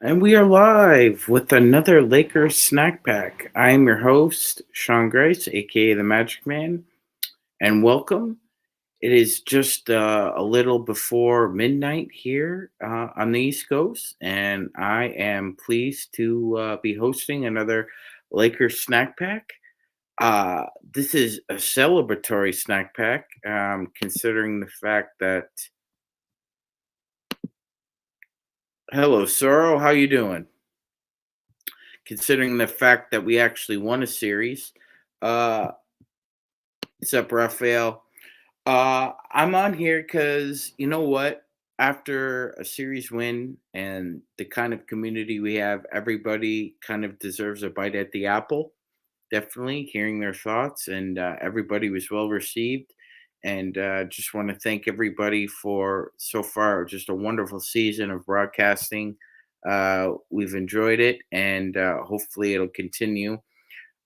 And we are live with another Lakers snack pack. I am your host, Sean Grice, aka the Magic Man, and welcome. It is just a little before midnight here on the East Coast, and I am pleased to be hosting another Lakers snack pack. Uh, this is a celebratory snack pack, considering the fact that. Hello, Sorrow. How you doing? Considering the fact that we actually won a series. Uh, what's up, Raphael? I'm on here because you know what? After a series win and the kind of community we have, everybody kind of deserves a bite at the apple. Definitely hearing their thoughts, and everybody was well received. And just want to thank everybody for so far just a wonderful season of broadcasting. We've enjoyed it, and hopefully it'll continue.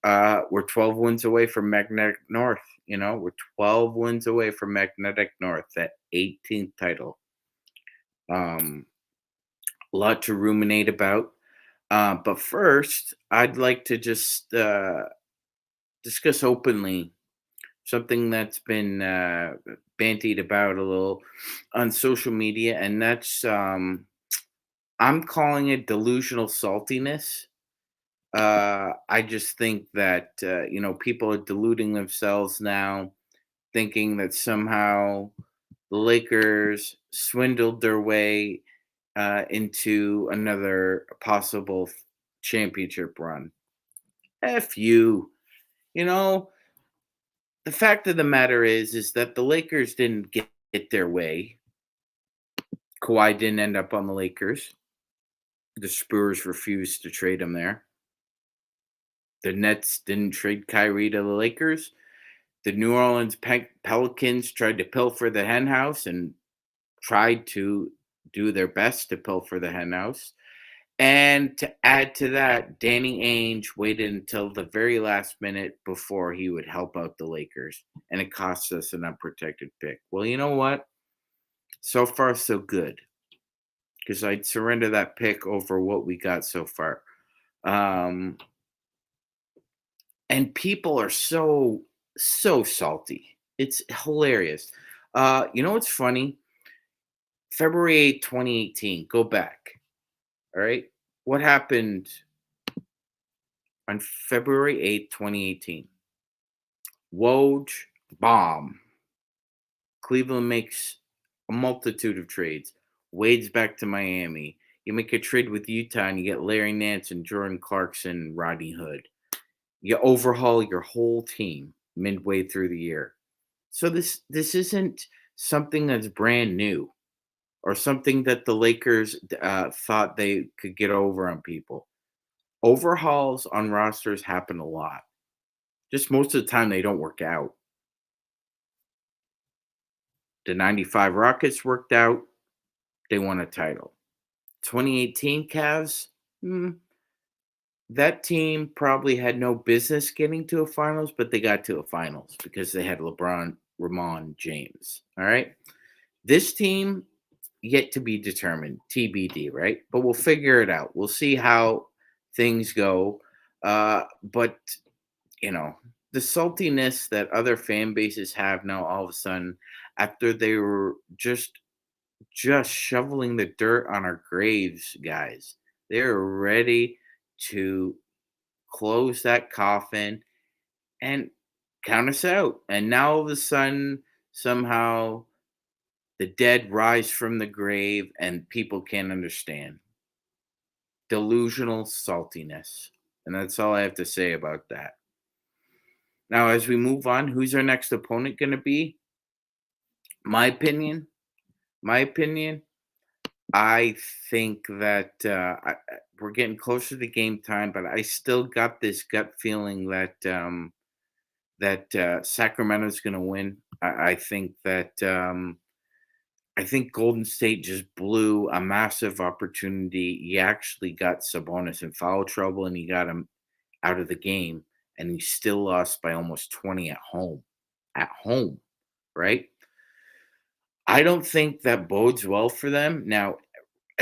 We're 12 wins away from Magnetic North. We're 12 wins away from Magnetic North, that 18th title. Um, a lot to ruminate about. But first, I'd like to just discuss openly something that's been bantied about a little on social media, and that's I'm calling it delusional saltiness. I just think that people are deluding themselves now, thinking that somehow the Lakers swindled their way into another possible championship run. F you. You know, the fact of the matter is that the Lakers didn't get their way. Kawhi didn't end up on the Lakers. The Spurs refused to trade him there. The Nets didn't trade Kyrie to the Lakers. The New Orleans Pelicans tried to pilfer the henhouse and tried to do their best to pilfer the henhouse. And to add to that, Danny Ainge waited until the very last minute before he would help out the Lakers, and it cost us an unprotected pick. Well, you know what? So far, so good, because I'd surrender that pick over what we got so far. Um, and people are so salty. It's hilarious. You know what's funny? February 8th, 2018. Go back. All right. What happened on February 8th, 2018? Woj bomb. Cleveland makes a multitude of trades. Wade's back to Miami. You make a trade with Utah and you get Larry Nance and Jordan Clarkson, Rodney Hood. You overhaul your whole team midway through the year. So this isn't something that's brand new or something that the Lakers thought they could get over on people. Overhauls on rosters happen a lot. Just most of the time they don't work out. The 95 Rockets worked out. They won a title. 2018 Cavs, that team probably had no business getting to a finals, but they got to a finals because they had LeBron, Ramon, James. All right. This team, yet to be determined, TBD, right? But we'll figure it out. We'll see how things go. But, you know, the saltiness that other fan bases have now all of a sudden after they were just shoveling the dirt on our graves, guys. They're ready to close that coffin and count us out. And now all of a sudden, somehow the dead rise from the grave and people can't understand. Delusional saltiness. And that's all I have to say about that. Now, as we move on, who's our next opponent going to be? My opinion, my opinion, I think that we're getting closer to game time, but I still got this gut feeling that Sacramento's going to win. I think Golden State just blew a massive opportunity. He actually got Sabonis in foul trouble, and he got him out of the game, and he still lost by almost 20 at home. At home, right? I don't think that bodes well for them. Now,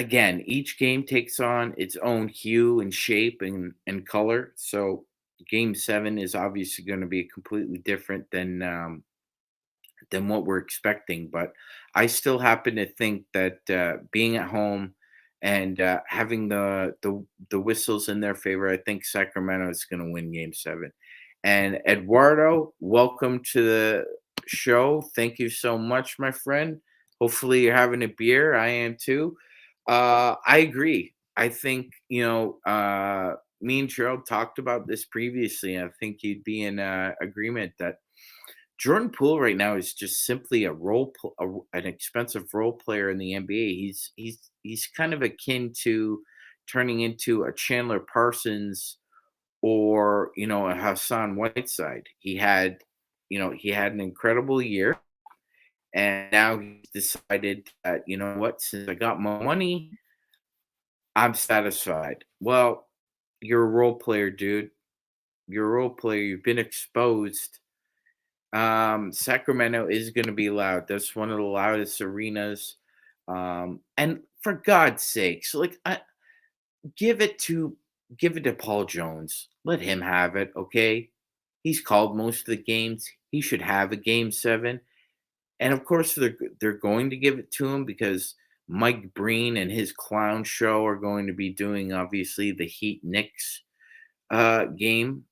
again, each game takes on its own hue and shape and color. So game 7 is obviously going to be completely different than what we're expecting. But I still happen to think that being at home and having the whistles in their favor, I think Sacramento is going to win Game 7. And Eduardo, welcome to the show. Thank you so much, my friend. Hopefully, you're having a beer. I am too. I agree. I think me and Gerald talked about this previously. I think you'd be in agreement that Jordan Poole right now is just simply an expensive role player in the NBA. He's kind of akin to turning into a Chandler Parsons or a Hassan Whiteside. He had an incredible year, and now he's decided that what, since I got my money, I'm satisfied. Well, you're a role player, dude. You're a role player. You've been exposed. Sacramento is going to be loud. That's one of the loudest arenas. And for God's sakes, give it to give it to Paul Jones. Let him have it, okay? He's called most of the games. He should have a game 7. And of course they're going to give it to him because Mike Breen and his clown show are going to be doing obviously the Heat Knicks game.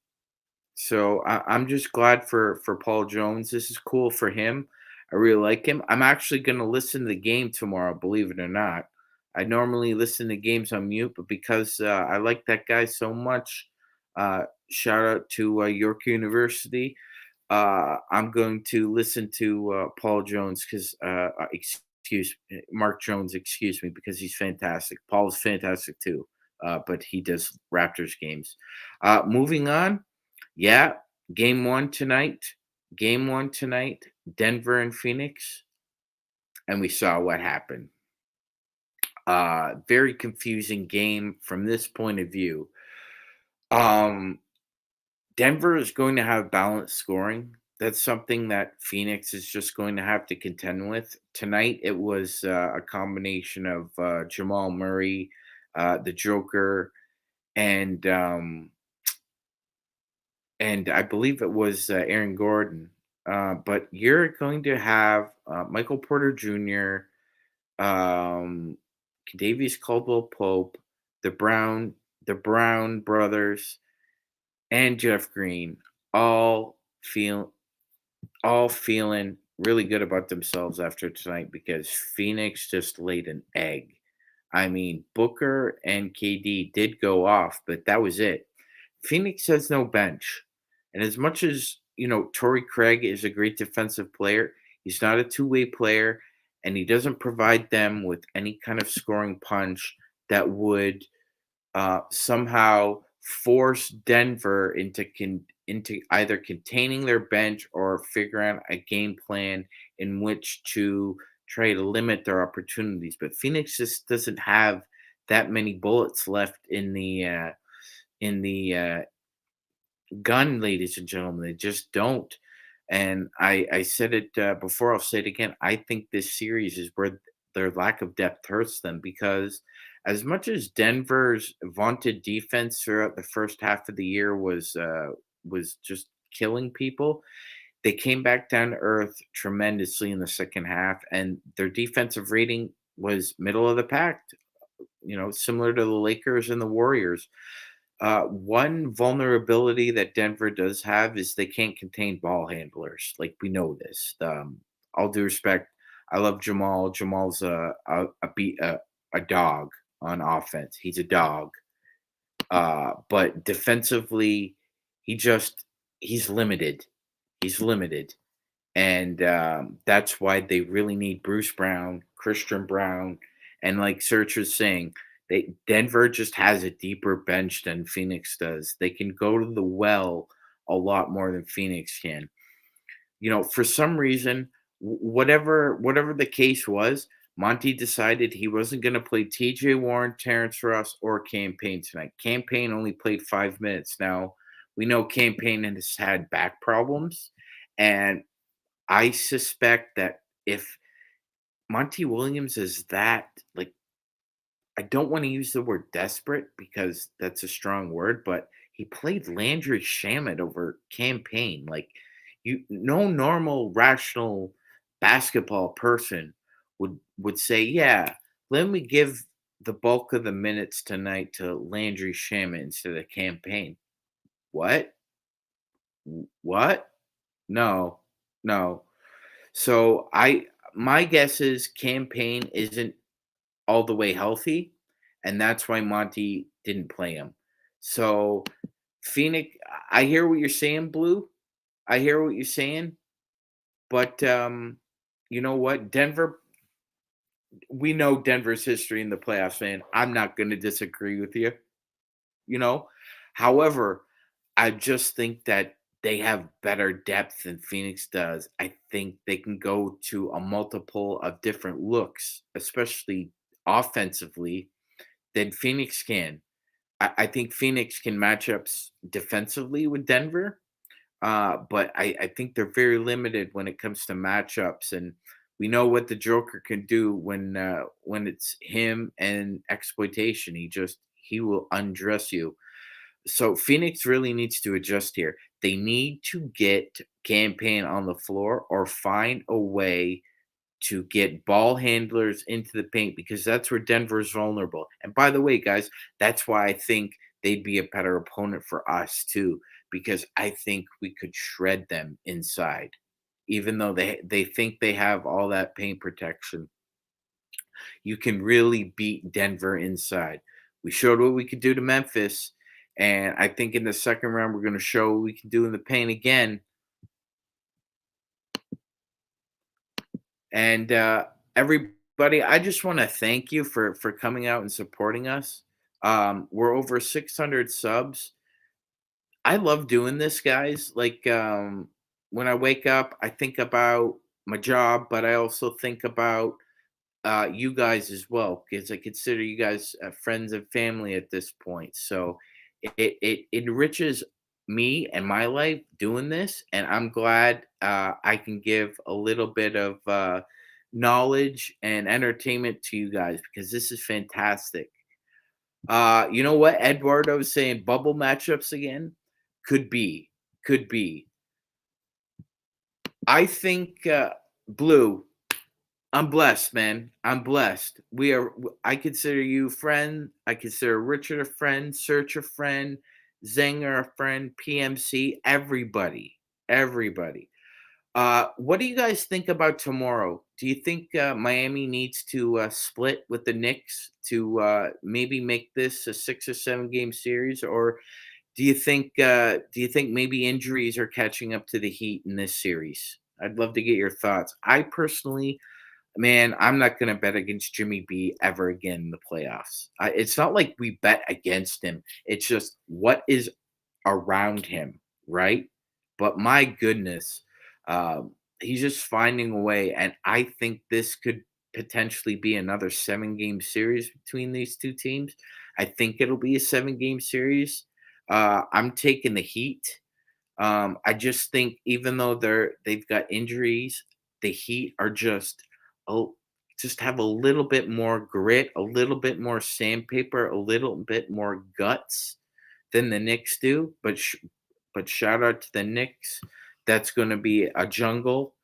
So I'm just glad for Paul Jones. This is cool for him. I really like him. I'm actually going to listen to the game tomorrow, believe it or not. I normally listen to games on mute, but because I like that guy so much, shout out to York University. I'm going to listen to Paul Jones because, Mark Jones, excuse me, because he's fantastic. Paul is fantastic too, but he does Raptors games. Moving on. Yeah, game 1 tonight. Game 1 tonight, Denver and Phoenix, and we saw what happened. Very confusing game from this point of view. Um, Denver is going to have balanced scoring. That's something that Phoenix is just going to have to contend with. Tonight, it was a combination of Jamal Murray, the Joker, and I believe it was Aaron Gordon. But you're going to have Michael Porter Jr., Davies Caldwell Pope, the Brown, the Brown brothers, and Jeff Green all feel all feeling really good about themselves after tonight because Phoenix just laid an egg. I mean, Booker and KD did go off, but that was it. Phoenix has no bench. And as much as, Torrey Craig is a great defensive player, he's not a two-way player, and he doesn't provide them with any kind of scoring punch that would somehow force Denver into either containing their bench or figuring out a game plan in which to try to limit their opportunities. But Phoenix just doesn't have that many bullets left in the gun, ladies and gentlemen. They just don't. And I said it before. I'll say it again. I think this series is where their lack of depth hurts them because as much as Denver's vaunted defense throughout the first half of the year was just killing people, they came back down to earth tremendously in the second half, and their defensive rating was middle of the pack. Similar to the Lakers and the Warriors. One vulnerability that Denver does have is they can't contain ball handlers. Like we know this. All due respect, I love Jamal. Jamal's a dog on offense. He's a dog. But defensively, he just he's limited. He's limited, and that's why they really need Bruce Brown, Christian Brown, and like Search was saying, Denver just has a deeper bench than Phoenix does. They can go to the well a lot more than Phoenix can. For some reason, whatever the case was, Monty decided he wasn't going to play T.J. Warren, Terrence Ross, or Campaign tonight. Campaign only played 5 minutes. Now we know Campaign has had back problems, and I suspect that if Monty Williams is that like I don't want to use the word desperate because that's a strong word, but he played Landry Shamet over campaign. Like no normal rational basketball person would say, yeah, let me give the bulk of the minutes tonight to Landry Shamet instead of campaign. What? What? No, no. So my guess is campaign isn't all the way healthy, and that's why Monty didn't play him. So Phoenix, I hear what you're saying, Blue. I hear what you're saying, but you know what? Denver, we know Denver's history in the playoffs, man. I'm not going to disagree with you. You know, however, I just think that they have better depth than Phoenix does. I think they can go to a multiple of different looks, especially offensively, than Phoenix can. I think Phoenix can match ups defensively with Denver, but I think they're very limited when it comes to matchups. And we know what the Joker can do when it's him and exploitation. He will undress you. So Phoenix really needs to adjust here. They need to get campaign on the floor or find a way to get ball handlers into the paint because that's where Denver's vulnerable. And by the way, guys, that's why I think they'd be a better opponent for us too, because I think we could shred them inside. Even though they think they have all that paint protection, you can really beat Denver inside. We showed what we could do to Memphis, and I think in the second round we're going to show what we can do in the paint again. And everybody, I just want to thank you for coming out and supporting us. We're over 600 subs. I love doing this, guys. Like when I wake up, I think about my job, but I also think about you guys as well because I consider you guys friends and family at this point. So it enriches me and my life doing this, and I'm glad I can give a little bit of knowledge and entertainment to you guys because this is fantastic. You know what? Eduardo's saying bubble matchups again. Could be, could be. I think Blue. I'm blessed, man. I'm blessed. I consider you friend. I consider Richard a friend, Search a friend, Zenger a friend, PMC, everybody. Everybody. What do you guys think about tomorrow? Do you think Miami needs to split with the Knicks to maybe make this a 6 or 7 game series, or do you think maybe injuries are catching up to the Heat in this series? I'd love to get your thoughts. I personally, man, I'm not gonna bet against Jimmy B ever again in the playoffs. It's not like we bet against him. It's just what is around him, right? But my goodness, he's just finding a way, and I think this could potentially be another 7 game series between these two teams. I think it'll be a 7 game series. I'm taking the Heat. I just think even though they've got injuries, the Heat are oh, just have a little bit more grit, a little bit more sandpaper, a little bit more guts than the Knicks do. But shout out to the Knicks. That's going to be a jungle.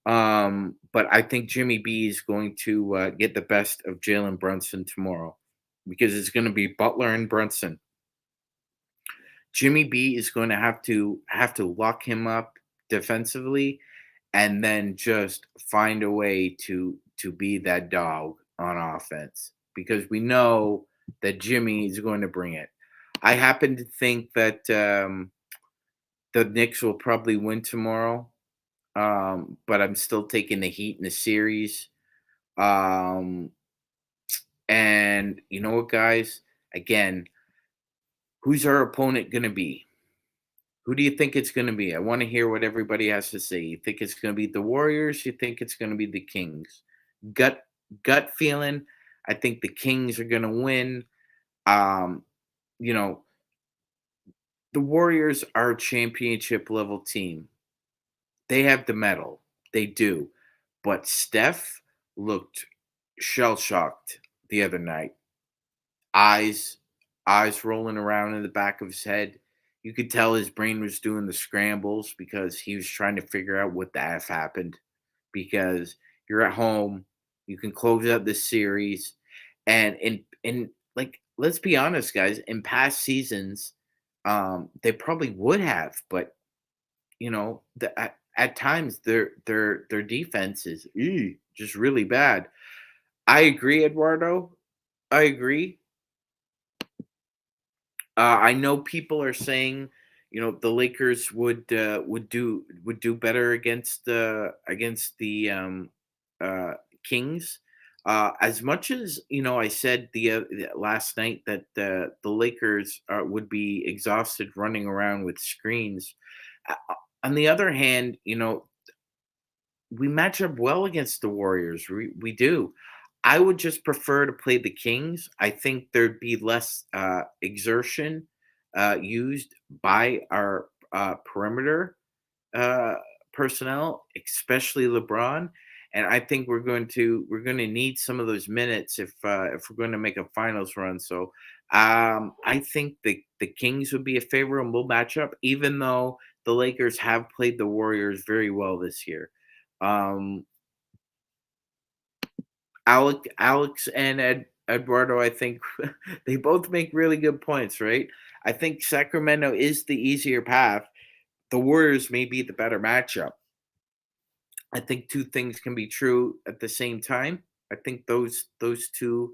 But I think Jimmy B is going to get the best of Jalen Brunson tomorrow because it's going to be Butler and Brunson. Jimmy B is going to have to lock him up defensively and then just find a way to be that dog on offense because we know that Jimmy is going to bring it. I happen to think that the Knicks will probably win tomorrow, but I'm still taking the Heat in the series. Um, and you know what, guys? Again, who's our opponent going to be? Who do you think it's going to be? I want to hear what everybody has to say. You think it's going to be the Warriors? You think it's going to be the Kings? Gut gut feeling. I think the Kings are going to win. Um, you know, the Warriors are a championship level team. They have the medal. They do. But Steph looked shell shocked the other night. eyes eyes rolling around in the back of his head. You could tell his brain was doing the scrambles because he was trying to figure out what the F happened. Because you're at home, you can close out this series, and like let's be honest, guys, in past seasons, they probably would have, but at times their defense is just really bad. I agree, Eduardo. I agree. I know people are saying, the Lakers would do better against the Kings. As much as I said last night that the Lakers would be exhausted running around with screens. On the other hand, we match up well against the Warriors. We do. I would just prefer to play the Kings. I think there'd be less exertion used by our perimeter uh, personnel, especially LeBron. And I think we're going to need some of those minutes if we're going to make a finals run. So I think the Kings would be a favorable matchup, even though the Lakers have played the Warriors very well this year. Um, Alex and Eduardo, I think they both make really good points, right? I think Sacramento is the easier path. The Warriors may be the better matchup. I think two things can be true at the same time. I think those two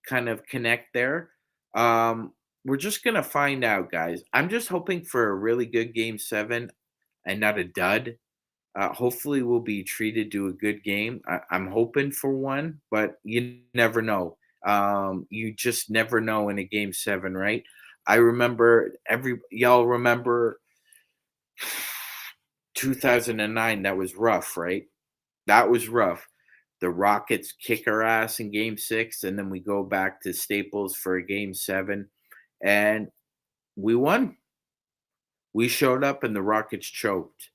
kind of connect there. Um, we're just gonna find out, guys. I'm just hoping for a really good game 7 and not a dud. Hopefully, we'll be treated to a good game. I'm hoping for one, but you never know. You just never know in a game 7, right? I remember every y'all remember 2009. That was rough, right? That was rough. The Rockets kick our ass in game 6, and then we go back to Staples for a game 7, and we won. We showed up, and the Rockets choked.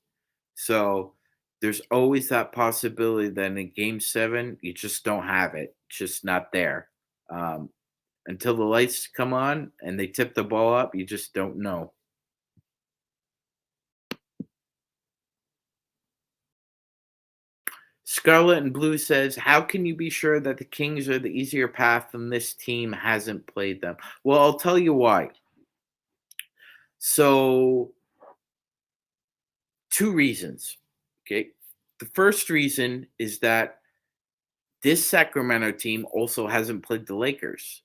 So there's always that possibility that in game 7, you just don't have it. It's just not there. Um, until the lights come on and they tip the ball up, you just don't know. Scarlet and Blue says, how can you be sure that the Kings are the easier path and this team hasn't played them? Well, I'll tell you why. So, two reasons. Okay. The first reason is that this Sacramento team also hasn't played the Lakers.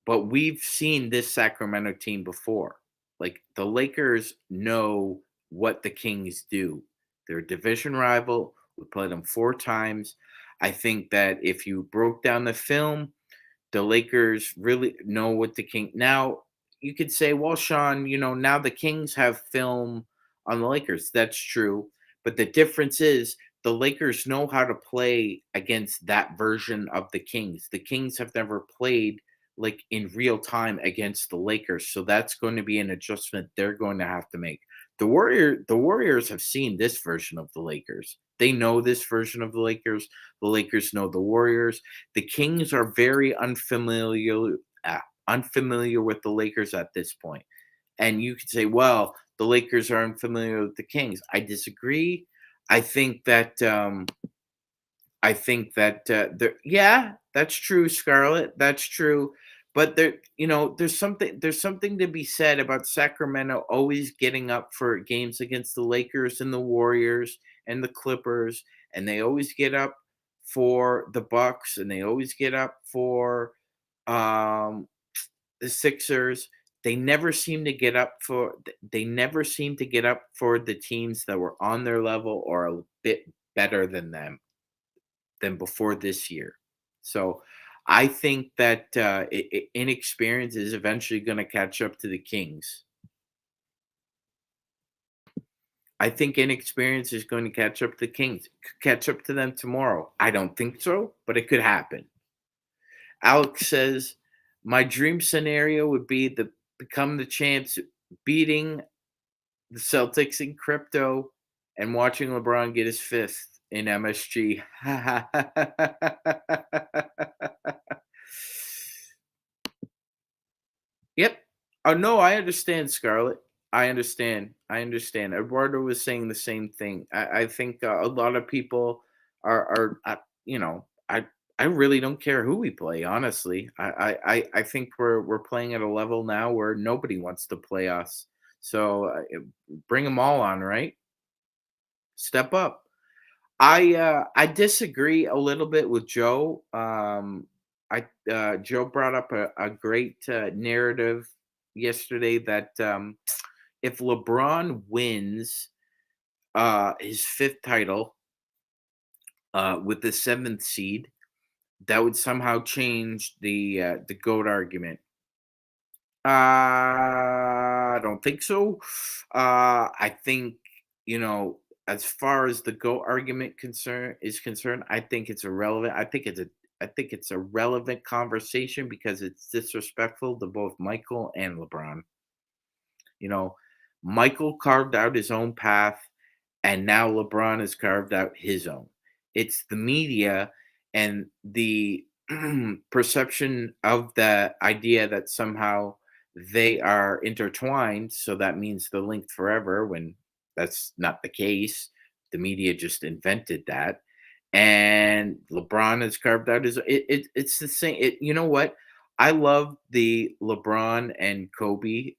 But we've seen this Sacramento team before. Like the Lakers know what the Kings do. They're a division rival. We played them 4 times. I think that if you broke down the film, the Lakers really know what the King. Now you could say, well, Sean, now the Kings have film on the Lakers. That's true, but the difference is the Lakers know how to play against that version of the Kings. The Kings have never played like in real time against the Lakers, so that's going to be an adjustment they're going to have to make. The Warriors have seen this version of the Lakers. They know this version of the Lakers. The Lakers know the Warriors. The Kings are very unfamiliar with the Lakers at this point. And you could say, well, the Lakers are unfamiliar with the Kings. I disagree. I think that yeah, that's true, Scarlett. That's true. But there's something to be said about Sacramento always getting up for games against the Lakers and the Warriors and the Clippers, and they always get up for the Bucks, and they always get up for um the Sixers. They never seem to get up for the teams that were on their level or a bit better than before this year. So I think that inexperience is eventually going to catch up to the Kings. I think inexperience is going to catch up to the Kings, catch up to them tomorrow. I don't think so, but it could happen. Alex says, my dream scenario would be the become the chance beating the Celtics in crypto and watching LeBron get his fifth in MSG. Yep. Oh no, I understand, Scarlett. I understand. I understand. Eduardo was saying the same thing. I think a lot of people you know, I really don't care who we play. Honestly, I think we're playing at a level now where nobody wants to play us. So bring them all on, right? Step up. I disagree a little bit with Joe. Joe brought up a great narrative yesterday that if LeBron wins his fifth title with the seventh seed, that would somehow change the goat argument. I don't think so. I think, you know, as far as the GOAT argument concerned, I think it's irrelevant. I think it's a relevant conversation because it's disrespectful to both Michael and LeBron. You know, Michael carved out his own path, and now LeBron has carved out his own. It's the media and the perception of the idea that somehow they are intertwined. So that means they're linked forever when that's not the case. The media just invented that. And LeBron has carved out it's the same. You know what? I love the LeBron and Kobe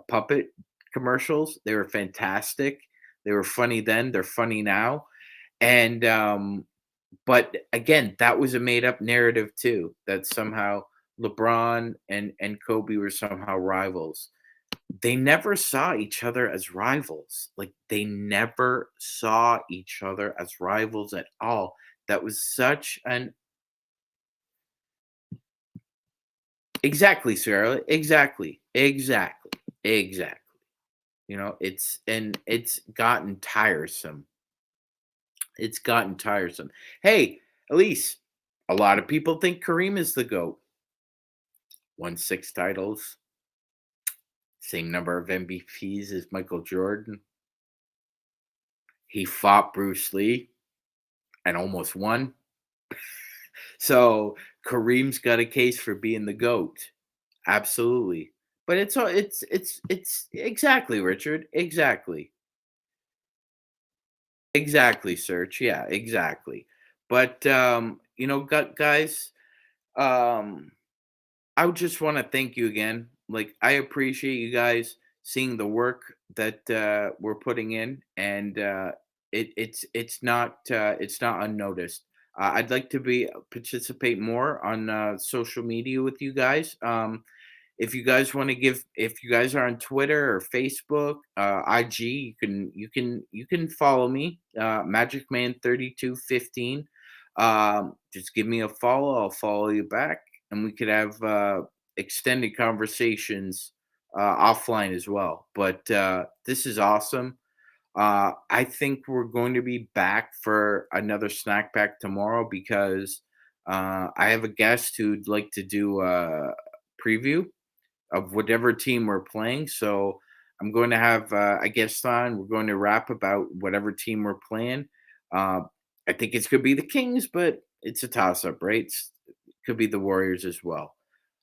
puppet commercials. They were fantastic. They were funny then, they're funny now. And but again, that was a made up narrative too, that somehow LeBron and Kobe were somehow rivals. They never saw each other as rivals. Like they never saw each other as rivals at all. That was such an exactly, Sarah. Exactly. Exactly. Exactly. You know, it's gotten tiresome. It's gotten tiresome. Hey, Elise, a lot of people think Kareem is the GOAT. Won 6 titles, same number of MVPs as Michael Jordan. He fought Bruce Lee and almost won. So Kareem's got a case for being the GOAT. Absolutely. But it's exactly, Richard. Exactly. Exactly, Search. Yeah, exactly. But you know, guys, um I would just want to thank you again. Like I appreciate you guys seeing the work that we're putting in, and it's not unnoticed. I'd like to be participate more on social media with you guys. If you guys want to give, if you guys are on Twitter or Facebook, IG, you can follow me, MagicMan 3215. Just give me a follow. I'll follow you back, and we could have extended conversations offline as well. But this is awesome. I think we're going to be back for another snack pack tomorrow because I have a guest who'd like to do a preview of whatever team we're playing. So I'm going to have a guest on. We're going to rap about whatever team we're playing. Uh, I think it's could be the Kings, but it's a toss up, right? It could be the Warriors as well.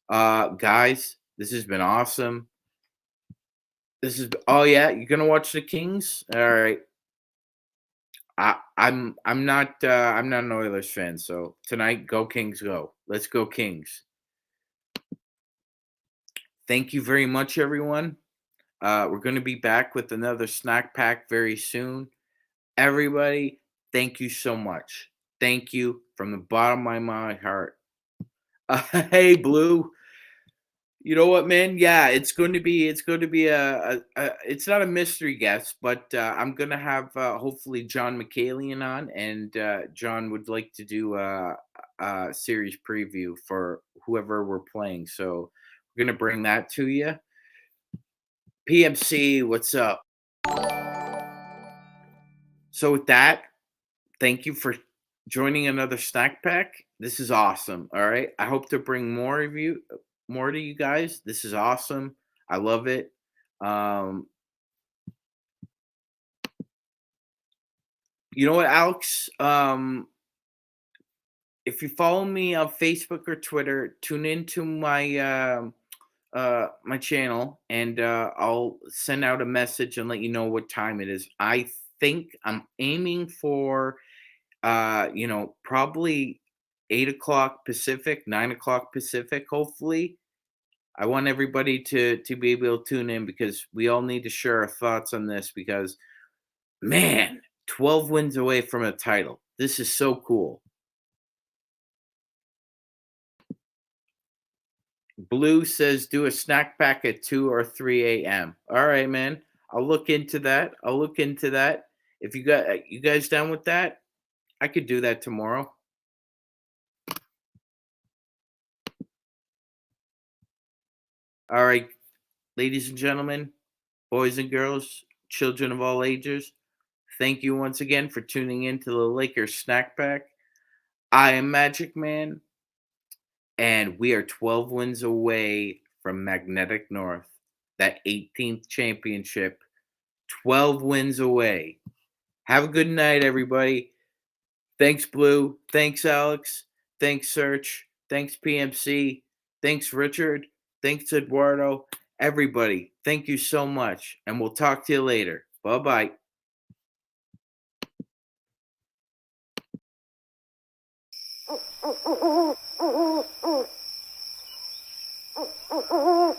Guys, this has been awesome. This is oh yeah, you're gonna watch the Kings? All right. I'm not an Oilers fan, so tonight go Kings go. Let's go Kings. Thank you very much, everyone. We're going to be back with another snack pack very soon. Everybody, thank you so much. Thank you from the bottom of my heart. Hey, Blue. You know what, man? Yeah, it's going to be it's not a mystery guest, but I'm going to have hopefully John McCallion on, and John would like to do a series preview for whoever we're playing. So we're going to bring that to you. PMC, what's up? So with that, thank you for joining another snack pack. This is awesome. All right. I hope to bring more to you guys. This is awesome. I love it. Um, you know what, Alex? If you follow me on Facebook or Twitter, tune into my my channel, and I'll send out a message and let you know what time it is. I think I'm aiming for probably 8 o'clock Pacific, 9 o'clock Pacific, hopefully. I want everybody to be able to tune in because we all need to share our thoughts on this because man, 12 wins away from a title. This is so cool. Blue says do a snack pack at 2 or 3 a.m. All right, man. I'll look into that. I'll look into that. If you guys down with that, I could do that tomorrow. All right, ladies and gentlemen, boys and girls, children of all ages, thank you once again for tuning in to the Lakers Snack Pack. I am Magic Man, and we are 12 wins away from Magnetic North, that 18th championship. 12 wins away. Have a good night, everybody. Thanks, Blue. Thanks, Alex. Thanks, Search. Thanks, PMC. Thanks, Richard. Thanks, Eduardo. Everybody, thank you so much. And we'll talk to you later. Bye bye.